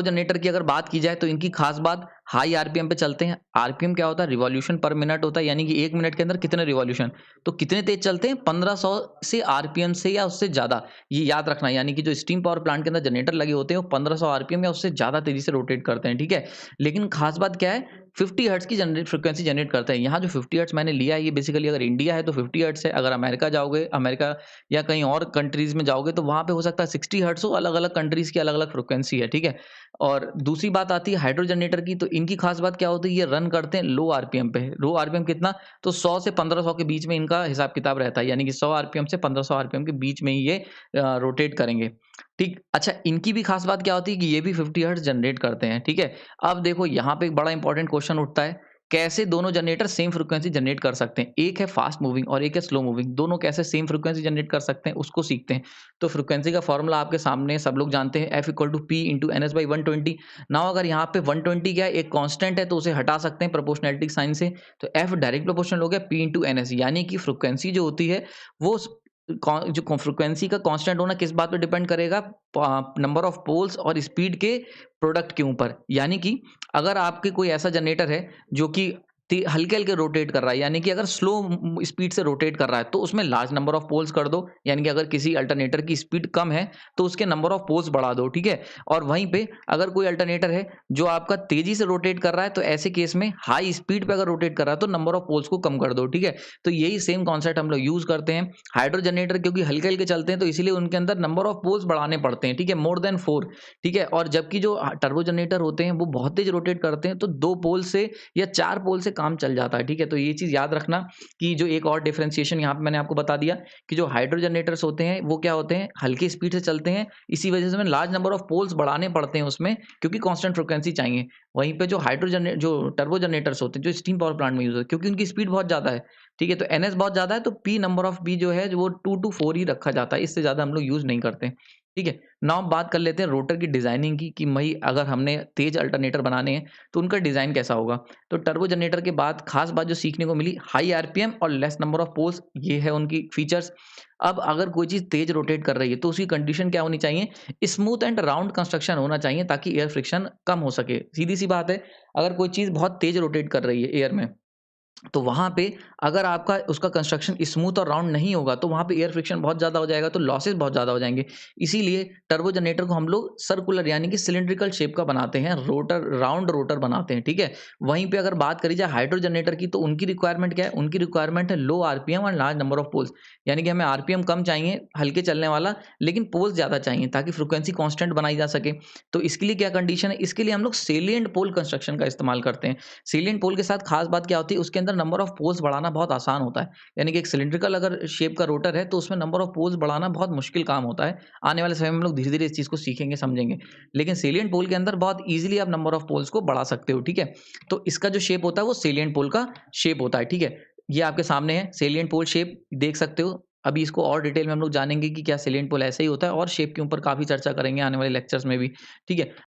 Generator की अगर बात की जाए तो इनकी खास बात हाई आरपीएम पे चलते हैं। आरपीएम क्या होता है? रिवॉल्यूशन पर मिनट होता है, यानी कि 1 मिनट के अंदर कितने रिवॉल्यूशन। तो कितने तेज चलते हैं? 1500 से आरपीएम से या उससे ज़्यादा। ये याद रखना है, यानी कि जो स्टीम पावर प्लांट के अंदर जनरेटर लगे होते हैं वो 1500 आरपीएम या उससे ज़्यादा तेज़ी से रोटेट करते हैं, ठीक है? लेकिन खास बात क्या है? 50 हर्ट्ज़ की फ्रीक्वेंसी जनरेट करते हैं। यहाँ जो 50 हर्ट्ज़ मैंने लिया है, ये बेसिकली अगर इंडिया है तो 50 हर्ट्ज़ है। अगर अमेरिका जाओगे, अमेरिका या कहीं और कंट्रीज़ में जाओगे तो वहाँ पे हो सकता है 60 हर्ट्ज़ हो। अलग-अलग कंट्रीज़ की अलग-अलग फ्रीक्वेंसी है, ठीक है? और दूसरी बात आती है हाइड्रो जनरेटर की, तो इनकी खास बात क्या होती है? ये रन करते हैं लो आरपीएम पे। लो आरपीएम कितना? तो 100 से 1500 के बीच में इनका हिसाब-किताब रहता है, यानी कि 100 आरपीएम से 1500 आरपीएम के बीच में ही ये रोटेट करेंगे। ठीक, अच्छा, इनकी भी खास बात क्या होती है कि ये भी 50 हर्ट्ज़ जनरेट करते हैं, ठीक है? अब देखो यहाँ पे एक बड़ा इंपॉर्टेंट क्वेश्चन उठता है, कैसे दोनों जनरेटर सेम फ्रीक्वेंसी जनरेट कर सकते हैं? एक है फास्ट मूविंग और एक है स्लो मूविंग, दोनों कैसे सेम फ्रीक्वेंसी जनरेट कर सकते हैं उसको सीखते हैं। तो फ्रीक्वेंसी का फॉर्मूला आपके सामने सब लोग जानते हैं, F equal to P into NS by 120। Now अगर यहाँ पे 120 क्या है? एक कांस्टेंट है तो उसे हटा सकते हैं प्रोपोर्शनैलिटी साइन से, तो F डायरेक्ट प्रोपोर्शनल हो गया P इंटू NS, यानी कि फ्रीक्वेंसी जो होती है वो जो फ्रीक्वेंसी का कांस्टेंट होना किस बात पे डिपेंड करेगा? नंबर ऑफ पोल्स और स्पीड के प्रोडक्ट के ऊपर। यानी कि अगर आपके कोई ऐसा जनरेटर है जो कि हल्के-हल्के रोटेट कर रहा है, यानी कि अगर स्लो स्पीड से रोटेट कर रहा है तो उसमें लार्ज नंबर ऑफ पोल्स कर दो, यानी कि अगर किसी अल्टरनेटर की स्पीड कम है तो उसके नंबर ऑफ पोल्स बढ़ा दो, ठीक है? और वहीं पे अगर कोई अल्टरनेटर है जो आपका तेजी से रोटेट कर रहा है तो ऐसे केस में हाई स्पीड पे अगर रोटेट कर रहा है तो नंबर ऑफ पोल्स को कम कर दो, ठीक है? तो यही सेम कॉन्सेप्ट हम लोग यूज करते हैं। हाइड्रो जनरेटर क्योंकि हल्के-हल्के चलते हैं तो इसीलिए उनके अंदर नंबर ऑफ पोल्स बढ़ाने पड़ते हैं, ठीक है? मोर देन 4, ठीक है? और जबकि जो टर्बो जनरेटर होते हैं वो बहुत तेज रोटेट करते हैं, तो 2 पोल से या 4 पोल से काम चल जाता है, ठीक है? तो ये चीज़ याद रखना कि जो एक और डिफरेंशिएशन यहाँ पे मैंने आपको बता दिया कि जो हाइड्रो जनरेटर्स होते हैं वो क्या होते हैं? हल्की स्पीड से चलते हैं, इसी वजह से हमें लार्ज नंबर ऑफ पोल्स बढ़ाने पड़ते हैं उसमें, क्योंकि कांस्टेंट फ्रीक्वेंसी चाहिए। वहीं पे जो टर्बो जनरेटर्स होते हैं, जो स्टीम पावर प्लांट में यूज़ होते हैं, क्योंकि उनकी स्पीड बहुत ज़्यादा है, ठीक है? तो एनएस बहुत ज़्यादा है, तो पी नंबर ऑफ पी जो है वो 2 टू 4 ही रखा जाता है, इससे ज़्यादा हम लोग यूज़ नहीं करते, ठीक है? नाउ बात कर लेते हैं रोटर की डिज़ाइनिंग की कि भई अगर हमने तेज़ अल्टरनेटर बनाने हैं, तो उनका डिज़ाइन कैसा होगा? तो टर्बो जनरेटर के बाद खास बात जो सीखने को मिली, हाई आरपीएम और लेस नंबर ऑफ पोल्स, ये है उनकी फीचर्स। अब अगर कोई चीज़ तेज़ रोटेट कर रही है, तो उसकी कंडीशन क्या होनी चाहिए? स्मूथ एंड राउंड कंस्ट्रक्शन होना चाहिए ताकि एयर फ्रिक्शन कम हो सके। सीधी-सी बात है, अगर कोई चीज़ बहुत तेज़ रोटेट कर रही है एयर में, तो वहाँ पे अगर आपका उसका कंस्ट्रक्शन स्मूथ और राउंड नहीं होगा, तो वहाँ पे एयर फ्रिक्शन बहुत ज़्यादा हो जाएगा, तो लॉसेस बहुत ज़्यादा हो जाएँगे। इसीलिए टर्बो जनरेटर को हम लोग सर्कुलर यानी कि सिलिंड्रिकल शेप का बनाते हैं, राउंड रोटर बनाते हैं, ठीक है? वहीं पे अगर बात करी जाए हाइड्रो जनरेटर की, तो उनकी रिक्वायरमेंट क्या है? उनकी रिक्वायरमेंट है लो आरपीएम और लार्ज नंबर ऑफ पोल्स। यानी कि हमें आरपीएम कम चाहिए, हल्के चलने वाला, लेकिन पोल्स ज़्यादा चाहिए ताकि फ्रीक्वेंसी कांस्टेंट बनाई जा सके। तो इसके लिए क्या कंडीशन है? इसके लिए हम लोग सेलिएंट पोल कंस्ट्रक्शन का इस्तेमाल करते हैं। सेलिएंट पोल के साथ खास बात क्या होती है? उसके अंदर नंबर ऑफ पोल्स बढ़ाना बहुत आसान होता है। यानी कि एक सिलिंड्रिकल अगर शेप का रोटर है, तो उसमें नंबर ऑफ पोल्स बढ़ाना बहुत मुश्किल काम होता है। आने वाले समय में हम लोग धीरे-धीरे इस चीज़ को सीखेंगे, समझेंगे। लेकिन सेलिएंट पोल के अंदर बहुत ईज़िली आप नंबर ऑफ पोल्स को बढ़ा सकते हो, ठीक है? तो इसका जो शेप होता है, वो सेलिएंट पोल का शेप होता है, ठीक है? ये आपके सामने है, सेलिएंट पोल शेप देख सकते हो। अभी इसको और डिटेल में हम लोग जानेंगे कि क्या सेलिएंट पोल ऐसे ही होता है, और शेप के ऊपर काफ़ी चर्चा करेंगे आने वाले लेक्चर्स में भी, ठीक है?